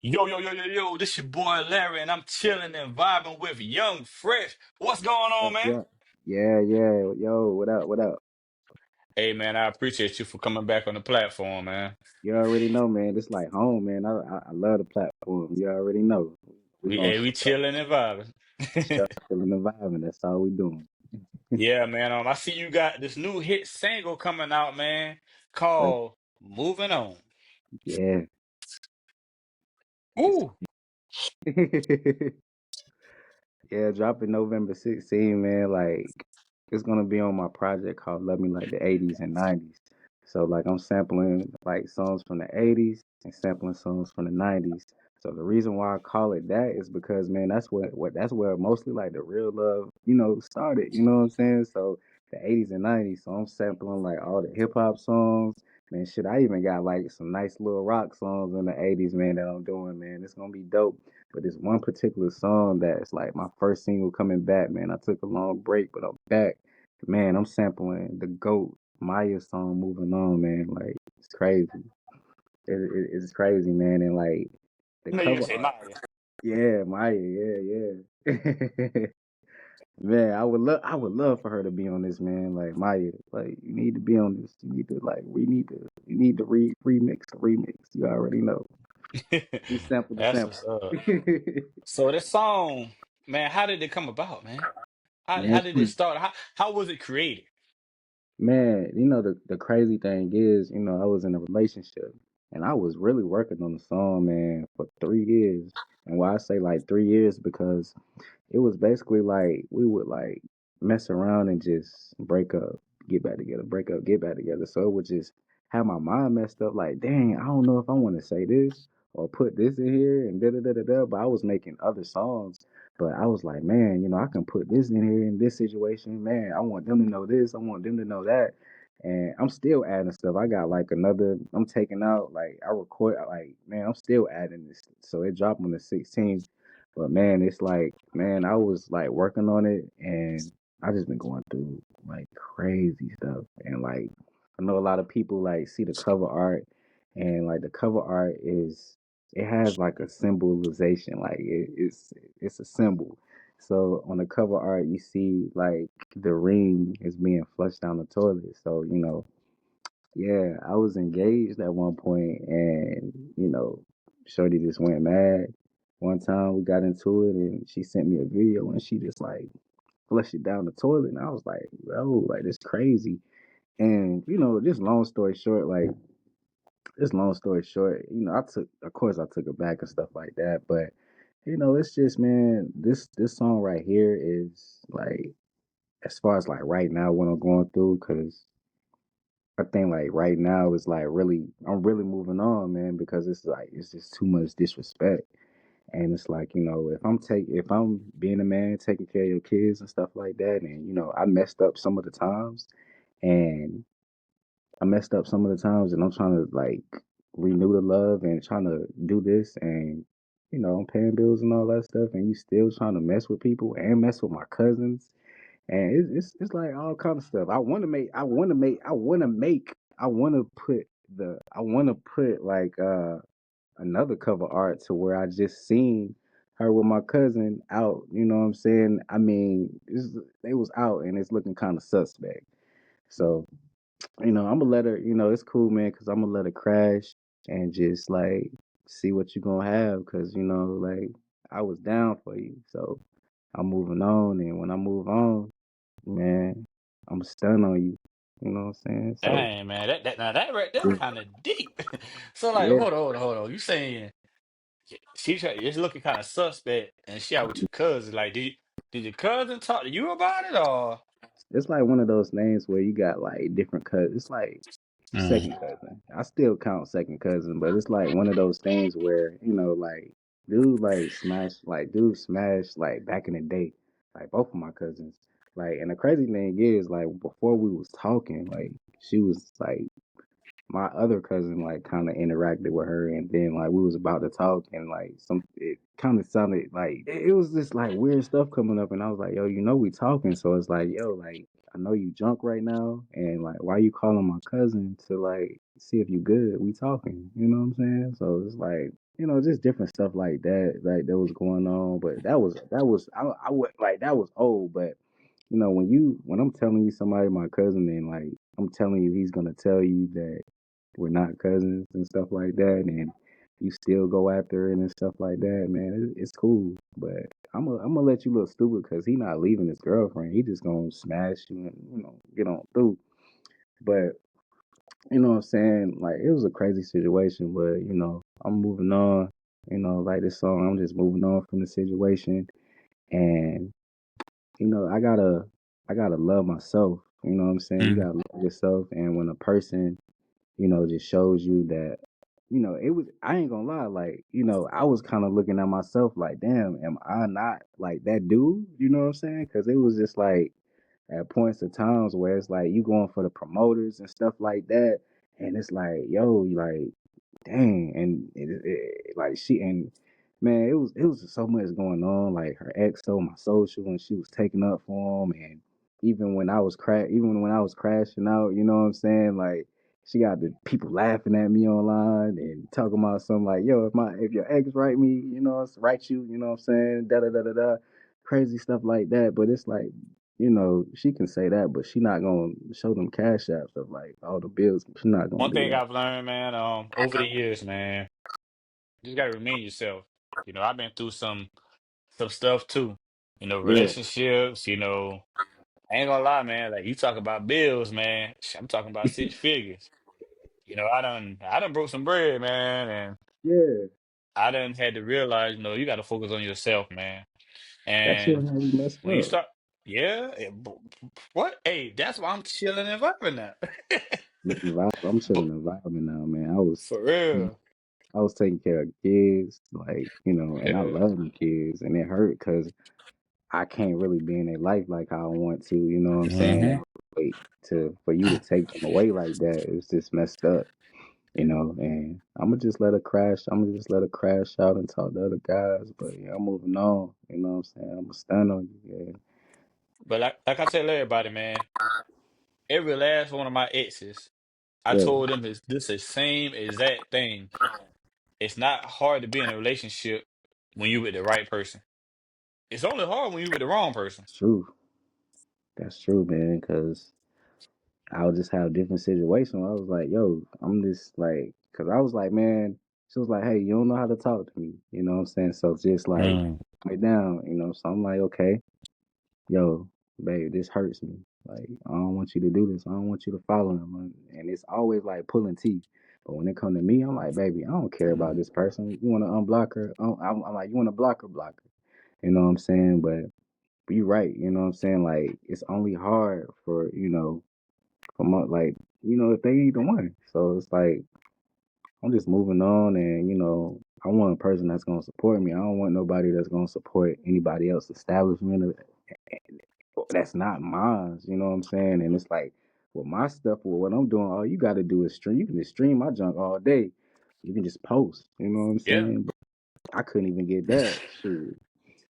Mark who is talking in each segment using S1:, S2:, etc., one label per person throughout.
S1: Yo, yo, yo, yo, yo, this your boy Larry, and I'm chilling and vibing with Young Fresh. What's going on, man?
S2: Yeah, yeah. Yo, what up? What up?
S1: Hey, man, I appreciate you for coming back on the platform, man.
S2: You already know, man. This like home, man. I love the platform. You already know. We
S1: We,
S2: gonna
S1: hey, we chilling and vibing.
S2: show feeling the vibe, and that's all we doing.
S1: Yeah, man. I see you got this new hit single coming out, man,
S2: But
S1: called "Moving On."
S2: yeah, it's
S1: Ooh,
S2: yeah, dropping November 16, man. Like, it's gonna be on my project called Love Me Like the 80s and 90s. So like I'm sampling like songs from the 80s and sampling songs from the 90s. So the reason why I call it that is because man, that's what that's where mostly like the real love, started. You know what I'm saying? So the 80s and 90s. So I'm sampling like all the hip hop songs. Man, shit, I even got like some nice little rock songs in the 80s, man, that I'm doing, man. It's gonna be dope. But this one particular song that's like my first single coming back, man. I took a long break, but I'm back. Man, I'm sampling the GOAT Maya song "Moving On," man. Like it's crazy. It's crazy, man. And like the
S1: I know you gonna
S2: cover
S1: say
S2: art,
S1: Maya.
S2: yeah, Maya, yeah. Man, I would love for her to be on this, man. Like Maya, like you need to be on this. You need to like you need to remix the remix. You already know. We sample the
S1: That's
S2: sample.
S1: what's up. So this song, man, how did it come about, man? How
S2: Man,
S1: did it start? How was it created?
S2: Man, the crazy thing is, I was in a relationship and I was really working on the song, man, for 3 years. And why I say like 3 years because it was basically like we would like mess around and just break up, get back together, break up, get back together. So it would just have my mind messed up like, dang, I don't know if I want to say this or put this in here and da da da da da. But I was making other songs. But I was like, man, I can put this in here in this situation. Man, I want them to know this. I want them to know that. And I'm still adding stuff. I got like I'm taking out, like, I record, like, man, I'm still adding this. So it dropped on the 16th. But man, it's like, man, I was like working on it and I just been going through like crazy stuff. And like, I know a lot of people like see the cover art and like the cover art it has like a symbolization, like it's a symbol. So on the cover art, you see like the ring is being flushed down the toilet. So yeah, I was engaged at one point, and Shorty just went mad. One time we got into it, and she sent me a video, and she just like flushed it down the toilet, and I was like, "Oh, like this crazy." And just long story short, I took, of course, I took it back and stuff like that. But it's just, man, this song right here is like, as far as like right now what I'm going through, because I think like right now is like really, I'm really moving on, man, because it's like it's just too much disrespect. And it's like, if I'm being a man, taking care of your kids and stuff like that, and I messed up some of the times, and and I'm trying to like renew the love and trying to do this, and I'm paying bills and all that stuff, and you still trying to mess with people and mess with my cousins, and it's like all kind of stuff. I want to put like another cover art to where I just seen her with my cousin out. You know what I'm saying? I mean, they was out and it's looking kind of suspect. So I'm gonna let her. It's cool, man, because I'm gonna let her crash and just like see what you gonna have, because like I was down for you, so I'm moving on, and when I move on, man, I'm stun on you. You know what I'm saying? So
S1: Dang, man, that right there
S2: yeah,
S1: kind of deep. So like,
S2: yeah.
S1: hold on. You saying it's looking kind of suspect, and she out with your cousin? Like, did your cousin talk to you about it, or?
S2: It's like one of those names where you got like different cousins. It's like
S1: Mm.
S2: second cousin. I still count second cousin, but it's like one of those things where like dude smash like back in the day, like both of my cousins. Like, and the crazy thing is, like, before we was talking, like she was like my other cousin like kind of interacted with her, and then like we was about to talk, and like it kind of sounded like it was just like weird stuff coming up, and I was like, yo, we talking, so it's like, yo, like I know you drunk right now, and like, why you calling my cousin to like see if you good? We talking, you know what I'm saying? So it's like, just different stuff like that, that was going on. But I would like that was old, but when I'm telling you somebody my cousin and like I'm telling you he's gonna tell you that we're not cousins and stuff like that, and you still go after it and stuff like that, man, it's cool. But I'm gonna let you look stupid because he not leaving his girlfriend. He just gonna smash you and get on through. But you know what I'm saying? Like it was a crazy situation, but I'm moving on. Like this song, I'm just moving on from the situation, and I gotta love myself. You know what I'm saying? You
S1: Mm.
S2: gotta love yourself, and when a person just shows you that, it was, I ain't gonna lie, like, I was kind of looking at myself like, damn, am I not like that dude? You know what I'm saying? Because it was just like at points of times where it's like you going for the promoters and stuff like that, and it's like, yo, like, dang, and like she and man, it was so much going on. Like her ex stole my social and she was taking up for him, and even when I was crashing out, you know what I'm saying? Like she got the people laughing at me online and talking about something like, yo, if your ex write me, write you, you know what I'm saying? Da da da da da, crazy stuff like that. But it's like, she can say that, but she not gonna show them cash apps of like all the bills. She's not gonna
S1: One
S2: do
S1: thing
S2: that.
S1: I've learned, man, over the years, man, you just gotta remain yourself. I've been through some stuff too.
S2: Yeah,
S1: Relationships, I ain't gonna lie, man. Like you talk about bills, man. I'm talking about six figures. I done broke some bread, man, and
S2: yeah.
S1: I done had to realize, you got to focus on yourself, man.
S2: That shit
S1: And
S2: had me messed
S1: when you
S2: up.
S1: start, yeah, what? Hey, that's why I'm chilling and vibing now.
S2: I'm
S1: But
S2: chilling and vibing now, man.
S1: for real,
S2: I was taking care of kids, like, and I
S1: yeah.
S2: love them kids, and it hurt because I can't really be in their life like how I want to, you know what I'm saying?
S1: Hmm.
S2: And wait for you to take them away like that, it's just messed up, and I'm gonna just let her crash out and talk to other guys, but yeah, I'm moving on, you know what I'm saying? I'm gonna stand on you,
S1: But like I tell everybody, man, every last one of my exes, I
S2: yeah.
S1: told them this the same exact thing. It's not hard to be in a relationship when you with the right person. It's only hard when you with the wrong person.
S2: It's true. That's true, man, because I'll just have different situations. I was like, yo, I'm just like, cause I was like, man, she was like, hey, you don't know how to talk to me. You know what I'm saying? So just like,
S1: Mm.
S2: calm it down, So I'm like, okay, yo, babe, this hurts me. Like, I don't want you to do this. I don't want you to follow him. And it's always like pulling teeth. But when it come to me, I'm like, baby, I don't care about this person. You want to unblock her? I'm like, you want to block her, block her. You know what I'm saying? But you're right. You know what I'm saying? Like, it's only hard for, like, if they ain't the one. So it's like I'm just moving on, and I want a person that's gonna support me. I don't want nobody that's gonna support anybody else establishment that's not mine. You know what I'm saying? And it's like with my stuff, with what I'm doing, all you got to do is stream. You can just stream my junk all day. You can just post. You know what I'm
S1: Yeah.
S2: saying? But I couldn't even get that shit.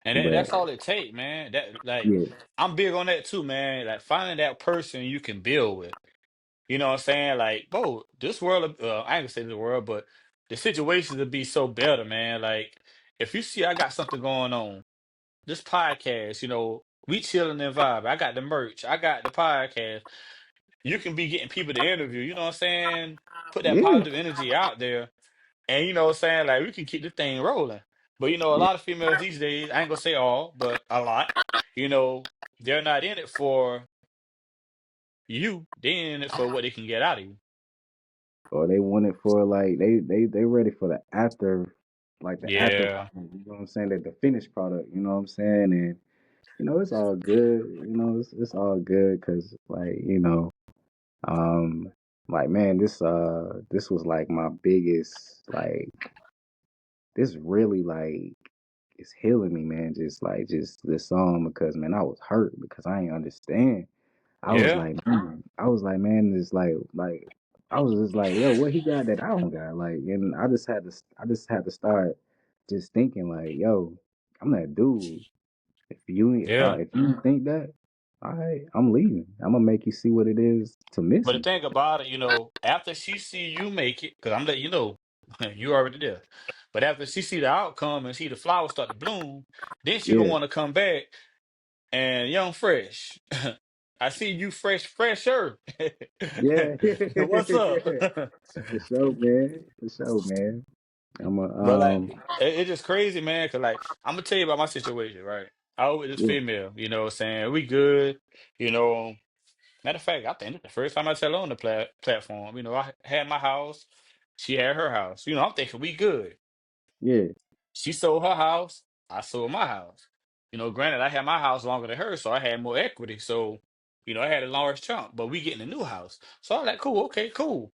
S1: And
S2: But
S1: that's all it take, man. That like
S2: yeah,
S1: I'm big on that too, man. Like finding that person you can build with. You know what I'm saying? Like, bro, this world, I ain't gonna say the world, but the situations would be so better, man. Like, if you see I got something going on, this podcast, we chilling and vibe. I got the merch, I got the podcast. You can be getting people to interview, you know what I'm saying? Put that
S2: yeah,
S1: positive energy out there. And you know what I'm saying? Like, we can keep this thing rolling. But, a
S2: yeah.
S1: lot of females these days, I ain't gonna say all, but a lot, you know, they're not in it for you, they're in it for what they can get out of you.
S2: Or they want it for like they ready for the after, like the after
S1: Yeah.
S2: product. You know what I'm saying? Like the finished product. You know what I'm saying? And it's all good. It's all good because like um, like man, this was like my biggest like this really like it's healing me, man. Just this song because man, I was hurt because I ain't understand.
S1: Yeah.
S2: I was like, man, this like I was just like, yo, what he got that I don't got? Like, and I just had to start just thinking like, yo, I'm that dude. If
S1: Yeah.
S2: you think that, all right, I'm leaving. I'm gonna make you see what it is to miss
S1: But the
S2: me.
S1: thing about it, after she see you make it, because I'm letting you know, you already there. But after she see the outcome and see the flowers start to bloom, then she gonna
S2: Yeah,
S1: want to come back and young fresh. I see you fresher.
S2: yeah,
S1: What's up?
S2: for sure, man. For sure, man. I'm a
S1: But like, it's just crazy, man. Cause like, I'm gonna tell you about my situation, right? I was with this
S2: yeah,
S1: female, what I'm saying? We good, you know. Matter of fact, I think it's the first time I tell her on the platform. I had my house, she had her house. I'm thinking we good.
S2: yeah,
S1: She sold her house, I sold my house. Granted, I had my house longer than her, so I had more equity. So, I had a large chunk, but we getting a new house. So I'm like, cool, okay, cool.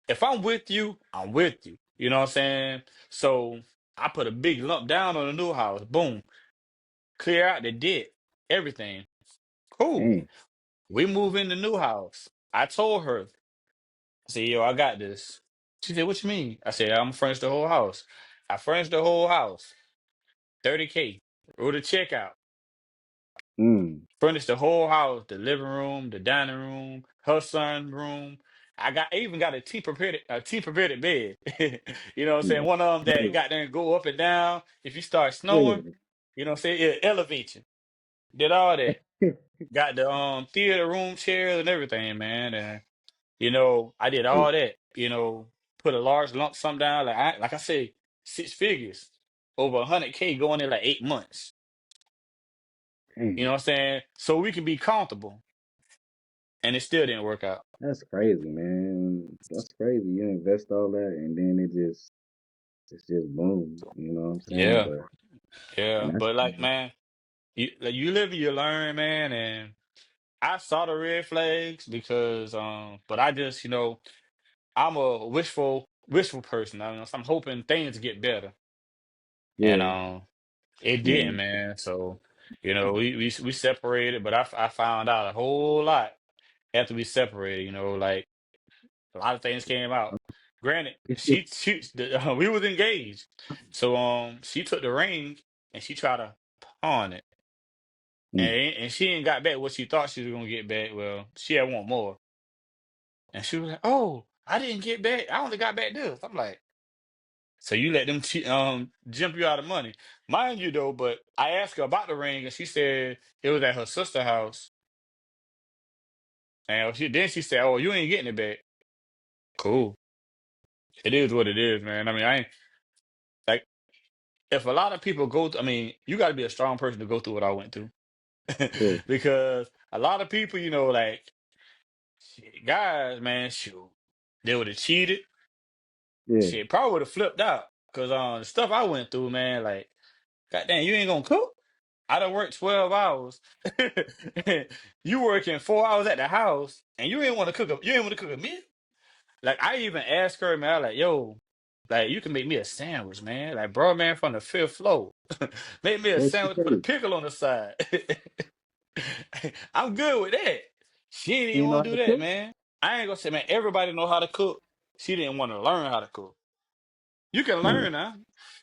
S1: If I'm with you, I'm with you. You know what I'm saying? So I put a big lump down on the new house. Boom. Clear out the debt, everything. Cool.
S2: dang,
S1: We move in the new house. I told her, I said, yo, I got this. She said, what you mean? I said, I'm gonna furnish the whole house. I furnished the whole house. 30K. Wrote a check out. Furnished the whole house, the living room, the dining room, her son room. I even got a T-prepared bed. You know what I'm saying?
S2: mm,
S1: One of them that
S2: bro,
S1: got there and go up and down. If you start snowing,
S2: yeah,
S1: you know what I'm saying? It elevates you. Did all that. Got the theater room chairs and everything, man. And I did
S2: yeah,
S1: all that. Put a large lump sum down. Like I say, 6 figures. Over 100K going in like 8 months. You
S2: dang,
S1: know what I'm saying? So we can be comfortable. And it still didn't work out.
S2: that's crazy, man. That's crazy. You invest all that, and then it's just boom. You know what I'm saying?
S1: Yeah,
S2: But
S1: yeah.
S2: and that's
S1: But like, man, you live and you learn, man. And I saw the red flags because but I just, I'm a wishful person. So I'm hoping things get better. And
S2: yeah,
S1: it didn't,
S2: man.
S1: man. So, we separated, but I found out a whole lot after we separated, like a lot of things came out. Granted, we was engaged, so she took the ring and she tried to pawn it,
S2: Mm.
S1: and she ain't got back what she thought she was gonna get back. Well, she had want more, and she was like, "Oh, I didn't get back. I only got back this." I'm like, "So you let them jump you out of money, mind you though?" But I asked her about the ring, and she said it was at her sister's house, and she said, "Oh, you ain't getting it back." Cool, it is what it is, man. I mean, I ain't like. If a lot of people I mean, you got to be a strong person to go through what I went through.
S2: Yeah,
S1: Because a lot of people, like shit, guys, man, shoot, they would have cheated.
S2: yeah.
S1: Shit, probably would have flipped out. Cause the stuff I went through, man, like, goddamn, you ain't gonna cook. I done worked 12 hours. You working 4 hours at the house, and you ain't want to cook a meal. Like I even asked her, man, like, yo, like you can make me a sandwich, man. Like, bro, man, from the fifth floor. Make me a
S2: What she
S1: sandwich, put a
S2: say?
S1: pickle on the side. I'm good with that. She didn't
S2: She
S1: even
S2: ain't know how
S1: want to
S2: to
S1: do that,
S2: cook.
S1: man. I ain't gonna say, man, everybody know how to cook. She didn't want to learn how to cook. You can
S2: Mm.
S1: learn now.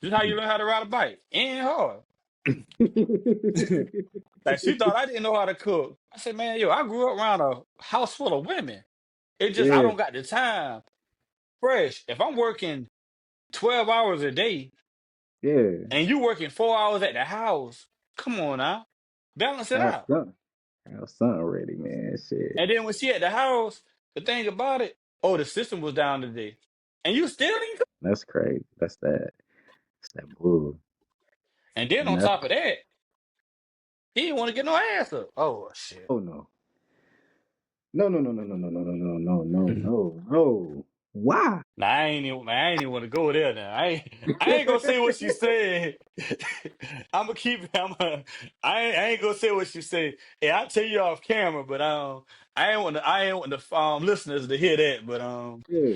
S1: Just how you learn how to ride a bike. It ain't hard. Like she thought I didn't know how to cook. I said, man, yo, I grew up around a house full of women. It just I
S2: Yeah,
S1: don't got the time. Fresh. If I'm working 12 hours a day
S2: yeah.
S1: and you working 4 hours at the house, come on now. Balance it
S2: Have
S1: out.
S2: something. Have something ready, man. Shit.
S1: And then when she at the house, the thing about it, oh, the system was down today. And you still ain't cook.
S2: That's crazy. That's that. That's that bull.
S1: And then
S2: And
S1: on
S2: that's
S1: top of that, he didn't want to get no ass up. Oh shit.
S2: oh no. No, no, no, no, no, no, no, no, no, no, no, no, no. Why?
S1: Nah, I ain't even want to go there now. I ain't gonna say what she said. I'm gonna keep. I ain't gonna say what she said. Yeah, I'll tell you off camera, but I ain't want the listeners to hear that. But
S2: Yeah,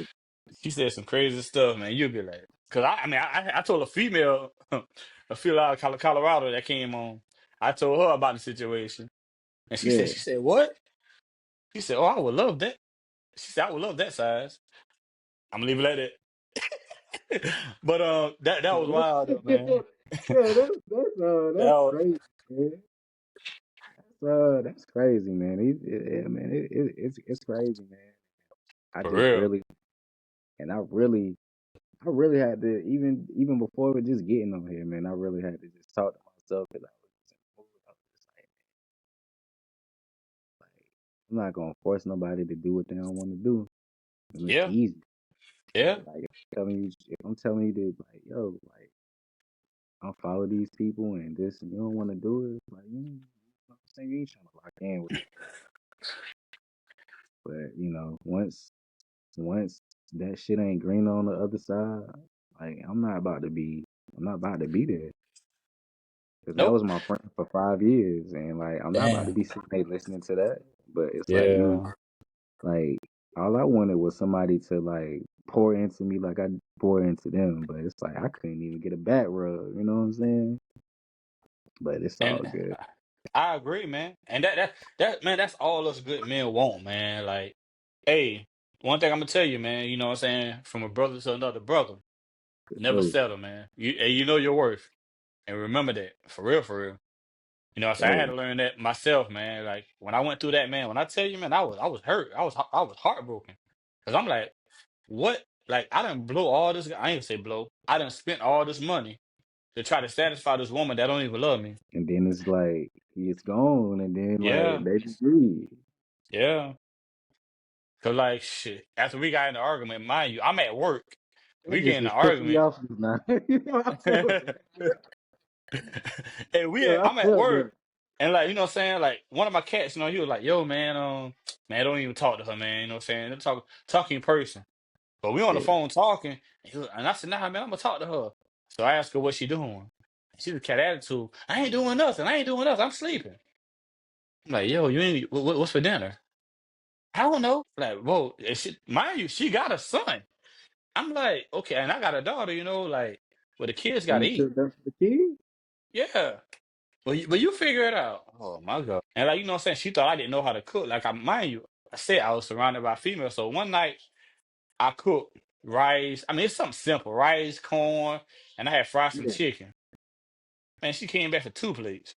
S1: she said some crazy stuff, man. You'll be like, cause I mean, I told a female, a female out of Colorado that came on. I told her about the situation, and she said,
S2: yeah.
S1: she said what? She said, oh, I would love that. She said, I would love that size. I'm gonna leave it at that. But that was wild though, man.
S2: Yeah, that's
S1: That was,
S2: crazy, man. that's crazy, man. Man, it's crazy, man. I
S1: For
S2: just
S1: real.
S2: really, and I really had to even before just getting on here, man. I really had to just talk to myself because I was just in the mood. I was just like, I'm not gonna force nobody to do what they don't want to do. And it's
S1: Yeah.
S2: easy.
S1: Yeah.
S2: Like if I'm telling you to like, yo, like unfollow these people and this, and you don't want to do it, like you know what I'm saying, you ain't trying to lock in with it. But once that shit ain't green on the other side, like I'm not about to be there. Cause that
S1: Nope.
S2: was my friend for 5 years, and like I'm not about to
S1: Damn.
S2: be sitting there listening to that. But it's like
S1: Yeah.
S2: like all I wanted was somebody to like pour into me like I pour into them. But it's like I couldn't even get a back rub. You know what I'm saying? But it's all
S1: And
S2: good.
S1: I agree, man. And that man, that's all us good men want, man. Like, hey, one thing I'm gonna tell you, man, you know what I'm saying? From a brother to another brother, never
S2: So,
S1: settle, man. You know your worth. And remember that. For real, for real. You know what I'm saying? I had
S2: so
S1: to learn that myself, man. Like when I went through that, man, when I tell you, man, I was hurt. I was heartbroken. Cause I'm like, what? Like I didn't blow all this. I ain't gonna say blow. I didn't spend all this money to try to satisfy this woman that don't even love me.
S2: and then it's like it's gone, and then like
S1: Yeah,
S2: they just leave.
S1: yeah. Cause like shit. After we got in the argument, mind you, I'm at work.
S2: That
S1: We get
S2: just
S1: in the
S2: was pissing me
S1: argument.
S2: off just now. You know, I felt that.
S1: And
S2: Yeah, I
S1: I'm at
S2: felt
S1: work.
S2: that.
S1: And like, you know what I'm saying? Like one of my cats, he was like, yo, man, man, don't even talk to her, man. You know what I'm saying? They're talking in person. But we on the
S2: Yeah,
S1: phone talking, and I said, nah, man, I'm gonna talk to her. So I asked her what she doing. She was cat attitude. I ain't doing nothing. I ain't doing nothing. I'm sleeping. I'm like, yo, you ain't what's for dinner? I don't know. Like, whoa, and mind you, she got a son. I'm like, okay, and I got a daughter, like, well, the kids
S2: and
S1: gotta
S2: you
S1: eat.
S2: cooked up for the kids.
S1: Yeah. But you figure it out. Oh my God. And like, you know what I'm saying? She thought I didn't know how to cook. Like mind you, I said I was surrounded by females. So one night I cooked rice. I mean, it's something simple. Rice, corn, and I had fried some
S2: Yeah,
S1: chicken. Man, she came back for 2 plates.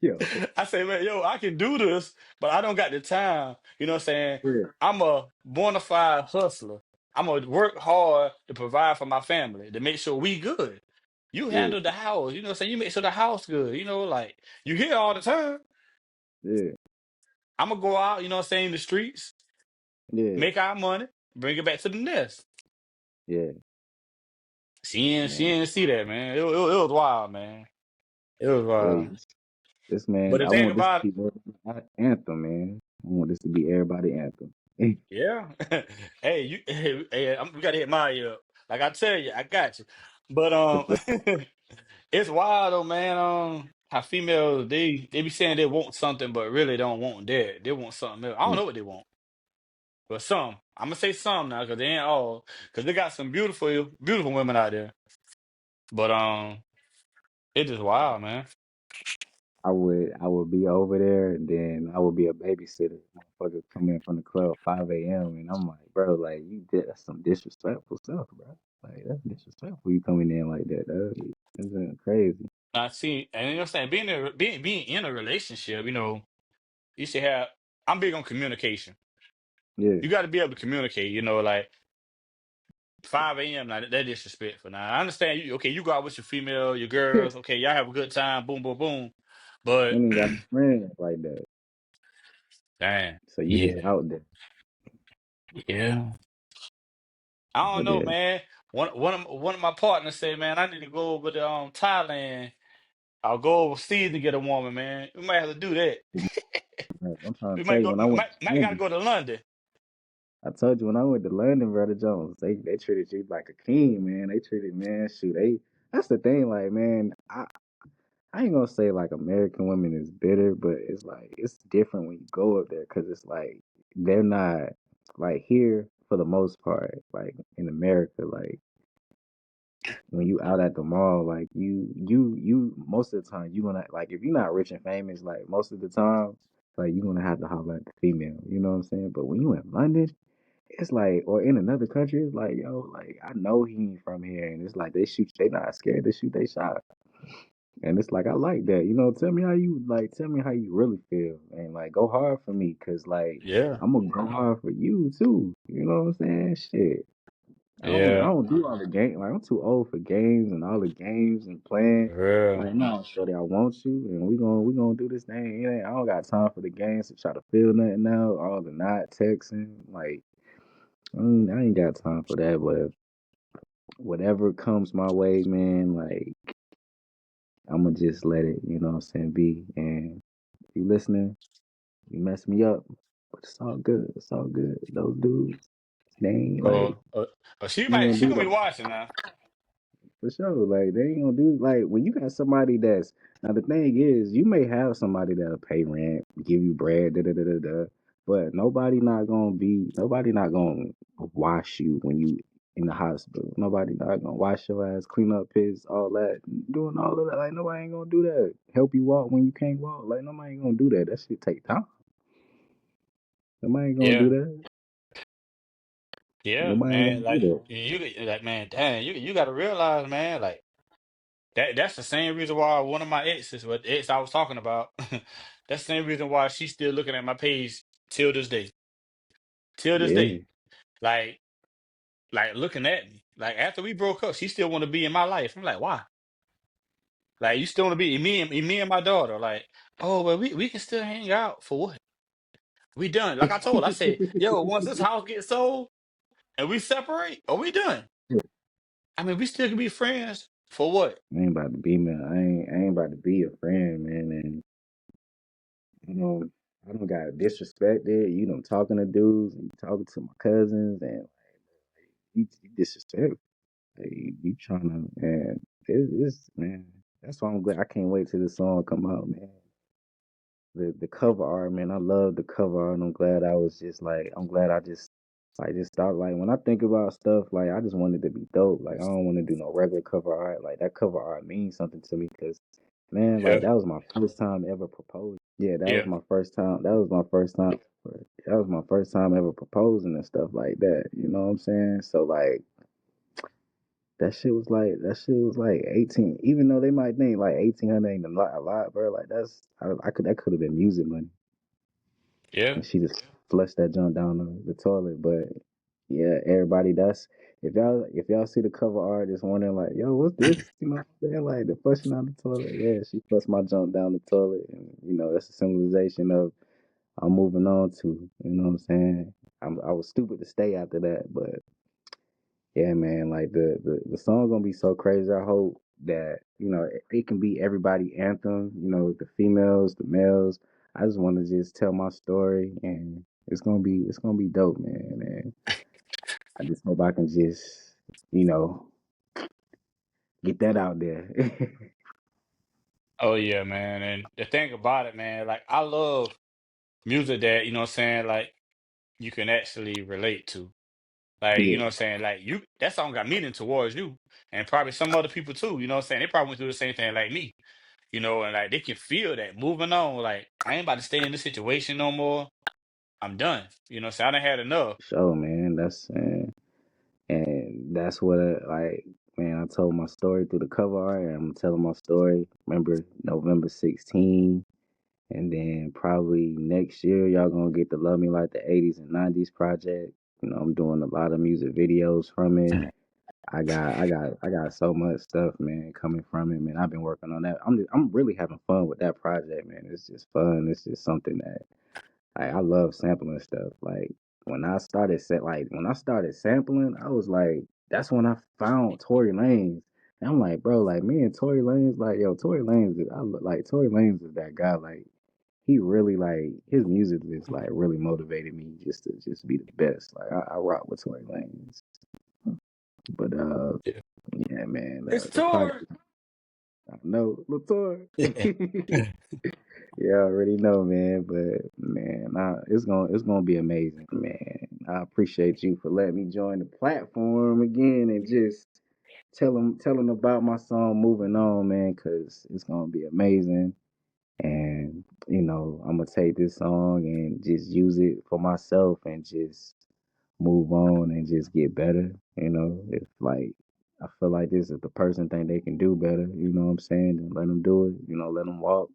S2: yo,
S1: I say, man, yo, I can do this, but I don't got the time. You know what I'm saying?
S2: yeah,
S1: I'm a bona fide hustler. I'm gonna work hard to provide for my family to make sure we good. You
S2: yeah,
S1: handle the house, you know what I'm saying? You make sure the house good, like you here all the time.
S2: yeah,
S1: I'm gonna go out, you know what I'm saying, in the streets,
S2: yeah,
S1: make our money, bring it back to the nest.
S2: yeah,
S1: She didn't
S2: man.
S1: see that, man. It was wild, man. It was
S2: Well,
S1: wild.
S2: this
S1: But
S2: man,
S1: the
S2: I
S1: thing
S2: want this to
S1: about
S2: be everybody anthem, man. I want this to be everybody anthem.
S1: Yeah. Hey, we gotta hit my up. Like I tell you, I got you. But
S2: For sure.
S1: it's wild though, man. How females they be saying they want something, but really don't want that. They want something else. I don't
S2: Yeah.
S1: know what they want, but some. I'm gonna say some now, cause they ain't all. Cause they got some beautiful, beautiful women out there. But it just wild, man.
S2: I would be over there, and then I would be a babysitter. Motherfucker come in from the club 5 a.m. and I'm like, bro, like you did that's some disrespectful stuff, bro. Like that's disrespectful. You coming in like that, dog. It's crazy.
S1: I see, and you know what I'm saying. Being in a relationship, you should have. I'm big on communication.
S2: Yeah,
S1: You got to be able to communicate. Like 5 a.m. Now that disrespectful. Now I understand you. Okay, you go out with your female, your
S2: you
S1: girls. Okay, y'all have a good time. Boom, boom, boom. But
S2: ain't got no friends like that,
S1: damn,
S2: so you just
S1: yeah,
S2: out there.
S1: yeah. I don't
S2: But
S1: know,
S2: yeah,
S1: man. One of my partners said, man, I need to go over to Thailand. I'll go overseas to get a woman, man. We might have to do that.
S2: I'm trying
S1: We
S2: to tell
S1: might
S2: you
S1: go.
S2: when I went
S1: Might
S2: to
S1: gotta
S2: London.
S1: go to London.
S2: I told you when I went to London, brother Jones, they treated you like a king, man. They treated man, shoot, that's the thing, like man, I ain't gonna say like American women is bitter, but it's like it's different when you go up there because it's like they're not like here for the most part, like in America, like when you out at the mall, like you most of the time you gonna like if you're not rich and famous, like most of the time, like you gonna have to holler at the female, you know what I'm saying? But when you in London, it's like, or in another country, it's like, yo, like I know he ain't from here, and it's like they not scared to shoot they shot. And it's like I like that. You know, tell me how you like. Tell me how you really feel, and like go hard for me, cause like
S1: Yeah.
S2: I'm gonna go hard for you too. You know what I'm saying? Shit. I
S1: Yeah.
S2: don't do all the game. Like I'm too old for games and all the games and playing.
S1: For real.
S2: Like no, shorty, I want you, and we gonna do this thing. I don't got time for the games to try to feel nothing out. All the not texting. Like I ain't got time for that. But whatever comes my way, man. Like I'ma just let it. You know what I'm saying? Be. And if you listening, you mess me up, but it's all good. It's all good. Those dudes, they ain't like
S1: She
S2: they ain't
S1: might
S2: gonna
S1: she
S2: do
S1: gonna be
S2: that.
S1: watching now.
S2: For sure. Like they ain't gonna do like when you got somebody that's now the thing is you may have somebody that'll pay rent, give you bread, da da da da da. But nobody not gonna wash you when you in the hospital. Nobody not gonna wash your ass, clean up piss, all that, doing all of that. Like nobody ain't gonna do that. Help you walk when you can't walk. Like nobody ain't gonna do that. That shit take time. Nobody ain't gonna do
S1: Yeah.
S2: that.
S1: Yeah,
S2: Nobody ain't
S1: man.
S2: gonna do
S1: Like
S2: that.
S1: like man, damn, you gotta realize, man, like that's the same reason why one of my exes, what ex I was talking about, that's the same reason why she's still looking at my page till this day. Till this
S2: Yeah.
S1: day. Like looking at me. Like after we broke up, she still wanna be in my life. I'm like, why? Like you still wanna be me and my daughter. Like, oh well we can still hang out for what? We done. Like I told her, I said, yo, once this house gets sold and we separate, are we done? I mean, we still can be friends for what?
S2: I ain't about to be man. I ain't about to be your friend, man. And you know, I don't got disrespected. You know, talking to dudes and talking to my cousins, and you disrespect. Like, you trying to, and it's man. That's why I'm glad. I can't wait till the song come out, man. The cover art, man. I love the cover art. And I'm glad I was just like, I'm glad I just thought like when I think about stuff, like I just wanted to be dope. Like I don't want to do no regular cover art. Like that cover art means something to me because man, like
S1: Yeah,
S2: that was my first time ever proposing. Yeah, that was
S1: yeah,
S2: my first time. That was my first time. That was my first time ever proposing and stuff like that. You know what I'm saying? So like that shit was like 18. Even though they might think like 1800 ain't a lot, bro. Like I could that could have been music money.
S1: yeah,
S2: And she just flushed that junk down the toilet. But yeah, everybody, that's if y'all see the cover art this morning, like, yo, what's this? You know what I'm saying? Like the flushing down the toilet. Yeah, she flushed my junk down the toilet, and that's a symbolization of I'm moving on to. You know what I'm saying? I was stupid to stay after that, but yeah, man, like the song gonna be so crazy. I hope that it can be everybody anthem. The females, the males. I just want to just tell my story, and it's gonna be dope, man. And I just hope I can just you know get that out there.
S1: oh yeah, man. And the thing about it, man, like I love music that, you know what I'm saying, like you can actually relate to. Like, you
S2: Yeah,
S1: know what I'm saying? Like you that song got meaning towards you and probably some other people too, you know what I'm saying? They probably went through the same thing like me, and like they can feel that moving on. Like, I ain't about to stay in this situation no more. I'm done. You know what I'm saying? I done had enough.
S2: sure, man. And that's what like man. I told my story through the cover art, and I'm telling my story. Remember November 16. And then probably next year, y'all gonna get to Love Me Like the 80s and 90s project. I'm doing a lot of music videos from it. I got so much stuff, man, coming from it, man. I've been working on that. I'm really having fun with that project, man. It's just fun. It's just something that I love sampling stuff. Like when I started sampling, I was like, that's when I found Tory Lanez. And I'm like, bro, like me and Tory Lanez, like yo, Tory Lanez, like Tory Lanez is that guy, like he really like his music is like really motivated me just to just be the best. Like I rock with Tory Lanez. But
S1: Yeah.
S2: yeah, man,
S1: It's
S2: the project
S1: tour.
S2: I know Latour.
S1: Yeah.
S2: Yeah, I already know, man. But man, it's gonna be amazing, man. I appreciate you for letting me join the platform again and just tell them about my song "Moving On," man, because it's gonna be amazing. And I'm gonna take this song and just use it for myself and just move on and just get better. If like I feel like this is the person think they can do better. You know what I'm saying? And let them do it. You know, let them walk.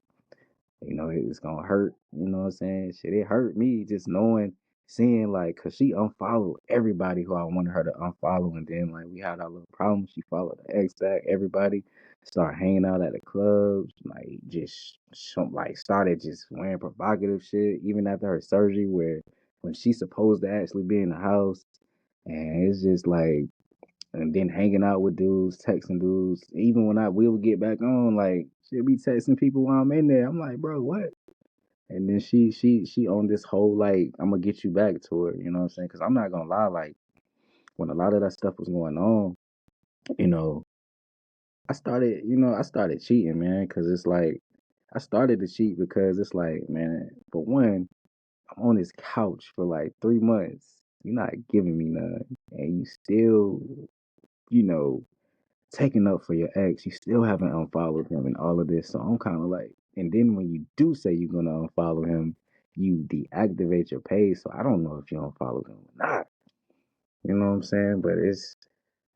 S2: You know, it's gonna hurt. You know what I'm saying? Shit, it hurt me just knowing, seeing like, cause she unfollowed everybody who I wanted her to unfollow, and then like we had our little problem. She followed the exact everybody, started hanging out at the clubs, like just some like started just wearing provocative shit, even after her surgery, where when she's supposed to actually be in the house, and it's just like, and then hanging out with dudes, texting dudes. Even when we would get back on, like she'll be texting people while I'm in there. I'm like, bro, what? And then she on this whole like I'm gonna get you back to her. You know what I'm saying? Because I'm not gonna lie, like when a lot of that stuff was going on, you know, I started cheating, man. Because it's like I started to cheat because it's like, man, for one, I'm on this couch for like 3 months. You're not giving me none, and you still, you know, taking up for your ex, you still haven't unfollowed him and all of this. So I'm kind of like, and then when you do say you're gonna unfollow him, you deactivate your page. So I don't know if you unfollow him or not. You know what I'm saying? But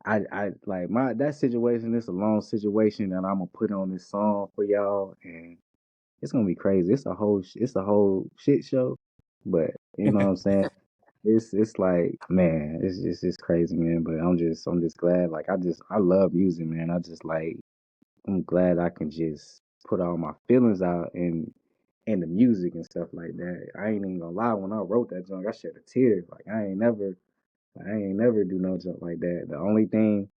S2: I like my that situation. It's a long situation, and I'm gonna put on this song for y'all, and it's gonna be crazy. It's a whole shit show. But you know what I'm saying? It's like, man, it's crazy, man. But I'm just glad. Like I love music, man. I just like I'm glad I can just put all my feelings out in the music and stuff like that. I ain't even gonna lie, when I wrote that song, I shed a tear. Like I ain't never do no junk like that. The only thing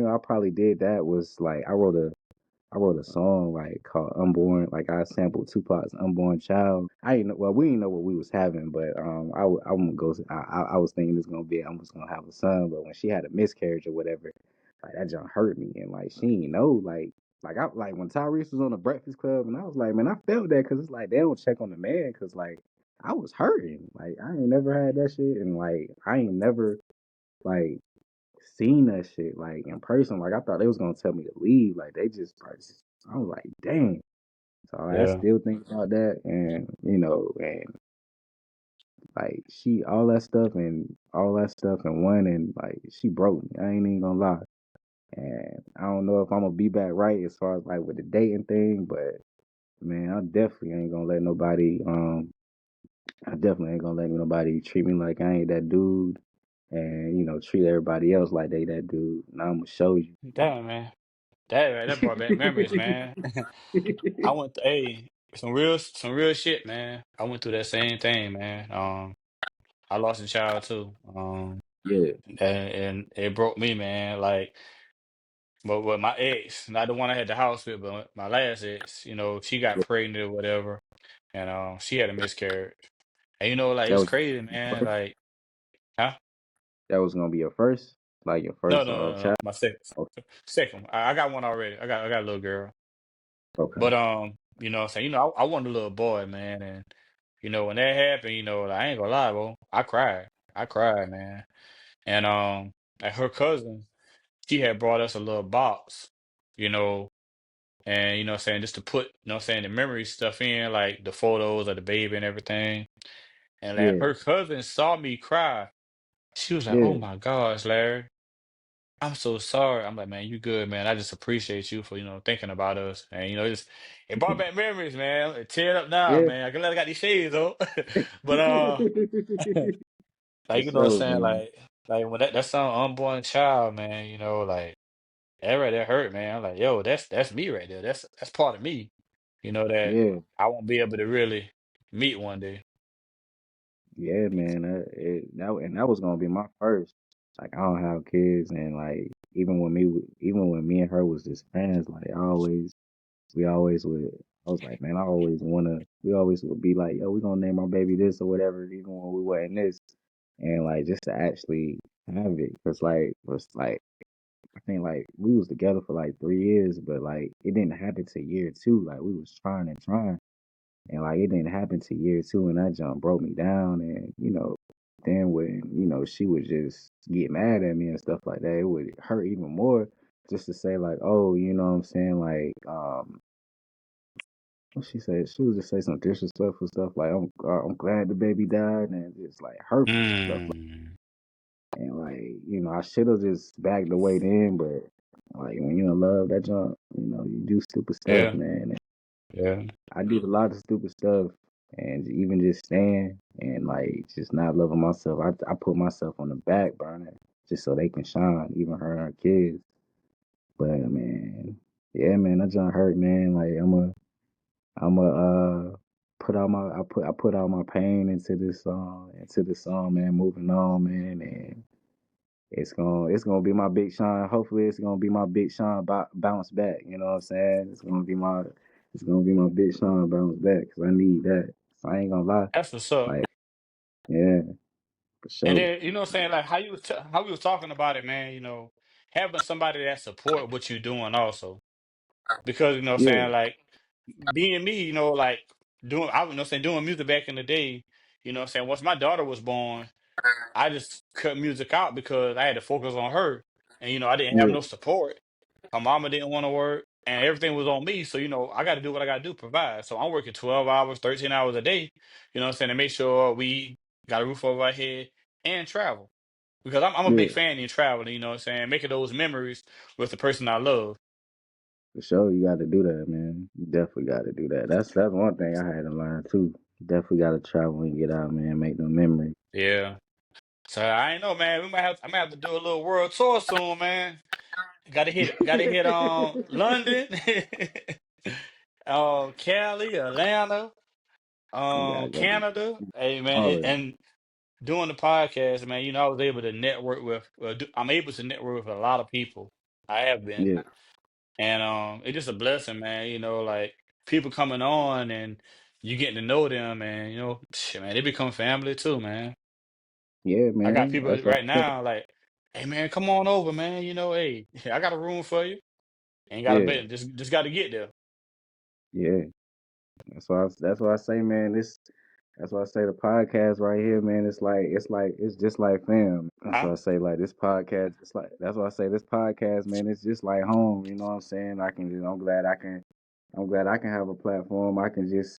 S2: I probably did that was like I wrote a song like called Unborn. Like I sampled Tupac's Unborn Child. I didn't know, well, we didn't know what we was having, but I wouldn't go. I was thinking it's gonna be I'm just gonna have a son, but when she had a miscarriage or whatever, like that junk hurt me, and like she didn't know, like I like when Tyrese was on the Breakfast Club, and I was like, man, I felt that because it's like they don't check on the man, because like I was hurting, like I ain't never had that shit, and like I ain't never like seen that shit like in person. Like I thought they was gonna tell me to leave. Like they just, I was like, dang. So I
S1: Yeah,
S2: still think about that, and and like all that stuff and one, and like she broke me. I ain't even gonna lie. And I don't know if I'm gonna be back right as far as like with the dating thing, but man, I definitely ain't gonna let nobody. I definitely ain't gonna let nobody treat me like I ain't that dude, and treat everybody else like they that dude. Now I'm gonna show you.
S1: damn man, that brought back memories, man. I went to, hey, some real shit, man. I went through that same thing, man. I lost a child too.
S2: Yeah,
S1: And it broke me, man. Like, but with my ex, not the one I had the house with, but my last ex, she got
S2: yeah.
S1: pregnant or whatever, and she had a miscarriage. And like
S2: That
S1: it's
S2: was
S1: crazy, man.
S2: first.
S1: Like, huh?
S2: That was gonna be your first, like your
S1: No,
S2: first
S1: no, no, no.
S2: child.
S1: My second,
S2: Oh,
S1: second. I got one already. I got a little girl.
S2: okay.
S1: But what I'm saying, I wanted a little boy, man, and when that happened, like, I ain't gonna lie, bro. I cried, man. And like her cousin, she had brought us a little box, you know, and what I'm saying, just to put, what I'm saying, the memory stuff in, like the photos of the baby and everything. And like
S2: Yeah,
S1: her cousin saw me cry. She was like, "Oh
S2: yeah.
S1: my gosh, Larry, I'm so sorry." I'm like, "Man, you good, man. I just appreciate you for, thinking about us." And it brought back memories, man. It teared up now,
S2: Yeah.
S1: man. I can let I got these shades on. But
S2: For
S1: like, what I'm
S2: sure,
S1: saying,
S2: man.
S1: like when that song Unborn Child, man, like that right there hurt, man. I'm like, yo, that's me right there. That's part of me, that
S2: Yeah,
S1: I won't be able to really meet one day.
S2: yeah, man. That was gonna be my first. Like I don't have kids, and like even when me and her was just friends, like we always would. I was like, man, I always wanna. We always would be like, yo, we gonna name our baby this or whatever, even when we wasn't this, and like just to actually have it, cause like was like I think like we was together for like 3 years, but like it didn't happen to year two. Like we was trying and trying, and like it didn't happen to year two, and that jump broke me down. And then when she would just get mad at me and stuff like that, it would hurt even more. Just to say like, oh, you know what I'm saying, like what she said, she would just say some disrespectful stuff like, I'm glad the baby died, and just like hurtful stuff.
S1: Mm.
S2: And like, I should have just backed away then, but like when you in love, that junk, you do stupid stuff,
S1: Yeah,
S2: man.
S1: yeah.
S2: I did a lot of stupid stuff, and even just staying and like just not loving myself. I put myself on the back burner just so they can shine, even her and her kids. But man, yeah, man, that junk hurt, man. Like I'm a I put all my pain into this song, man. Moving on, man, and it's gonna be my Big Sean. Hopefully, it's gonna be my Big Sean bounce back. You know what I'm saying? It's gonna be my Big Sean bounce back because I need that. So I ain't gonna lie,
S1: That's what's up.
S2: like yeah, for
S1: And
S2: sure.
S1: then you know what I'm saying, like how we was talking about it, man. Having somebody that support what you're doing also, because you know what I'm
S2: Yeah,
S1: saying, like being me, like I was you know what I'm saying doing music back in the day. You know what I'm saying. Once my daughter was born, I just cut music out because I had to focus on her, and I didn't have
S2: yeah,
S1: no support. My mama didn't want to work, and everything was on me. So I got to do what I got to do, provide. So I'm working 12 hours, 13 hours a day. You know what I'm saying, to make sure we got a roof over our head and travel. Because I'm a big
S2: yeah,
S1: fan in traveling. You know what I'm saying, making those memories with the person I love.
S2: for sure. You got to do that, man. You definitely got to do that. That's one thing I had to learn too. Definitely got to travel and get out, man. Make them memories.
S1: Yeah. So I ain't know, man. I might have to do a little world tour soon, man. Gotta hit London, Cali, Atlanta,
S2: You gotta go to
S1: Canada. Hey man,
S2: all of it.
S1: and doing the podcast, man, I was able to network with I'm able to network with a lot of people. I have been.
S2: Yeah,
S1: And it's just a blessing, man. Like people coming on and you getting to know them and shit, man, they become family too, man.
S2: yeah,
S1: I got
S2: man.
S1: people
S2: That's what
S1: right
S2: I said.
S1: now like, hey man, come on over, man. Hey, I got a room for you. Ain't gotta
S2: Yeah,
S1: bet, just gotta get there.
S2: yeah. That's why I say, man. That's why I say the podcast right here, man. It's just like fam. That's why
S1: Huh?
S2: I say like this podcast. It's like that's why I say this podcast, man. It's just like home. You know what I'm saying? I'm glad I can have a platform. I can just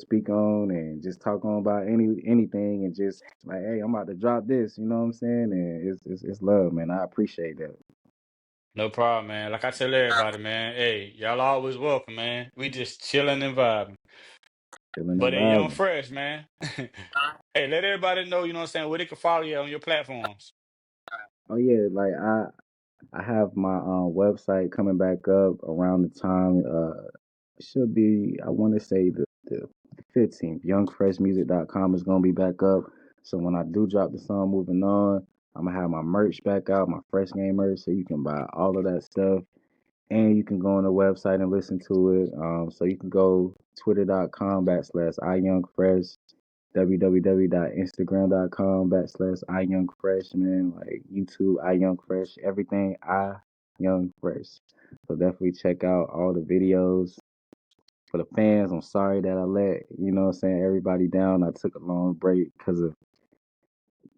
S2: speak on and just talk on about anything and just like, hey, I'm about to drop this. You know what I'm saying? And it's love, man. I appreciate that.
S1: No problem, man. Like I tell everybody, man, hey, y'all always welcome, man. We just chilling and vibing.
S2: Feeling and
S1: But in Young
S2: vibing.
S1: Fresh, man. Hey, let everybody know, you know what I'm saying, where they can follow you on your platforms.
S2: Oh yeah, like I have my website coming back up around the time. It should be, I want to say the 15th. Youngfreshmusic.com is going to be back up. So when I do drop the song Moving On, I'm going to have my merch back out, my Fresh Game merch. So you can buy all of that stuff. And you can go on the website and listen to it. So you can go twitter.com/iyoungfresh, www.instagram.com/iyoungfresh, like YouTube iyoungfresh, everything iyoungfresh. So definitely check out all the videos. For the fans, I'm sorry that I let, what I'm saying, everybody down. I took a long break because of,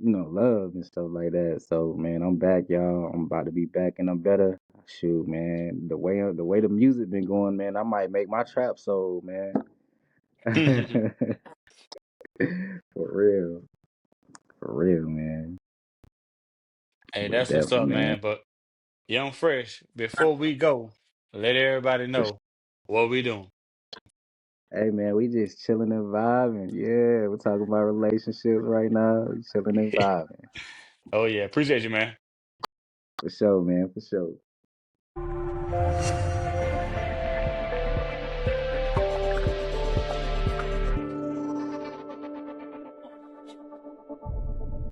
S2: love and stuff like that. So man, I'm back, y'all. I'm about to be back and I'm better. Shoot, man. The way the music been going, man, I might make my trap soul, man.
S1: Hey,
S2: For real. For real, man. But
S1: that's what's
S2: definitely,
S1: up,
S2: man.
S1: man. But Young Fresh, before we go, let everybody
S2: For
S1: know what we doing.
S2: Hey man, we just chilling and vibing. Yeah, we're talking about relationships right now. We chilling and vibing.
S1: Oh yeah, appreciate you, man.
S2: For sure, man. For sure.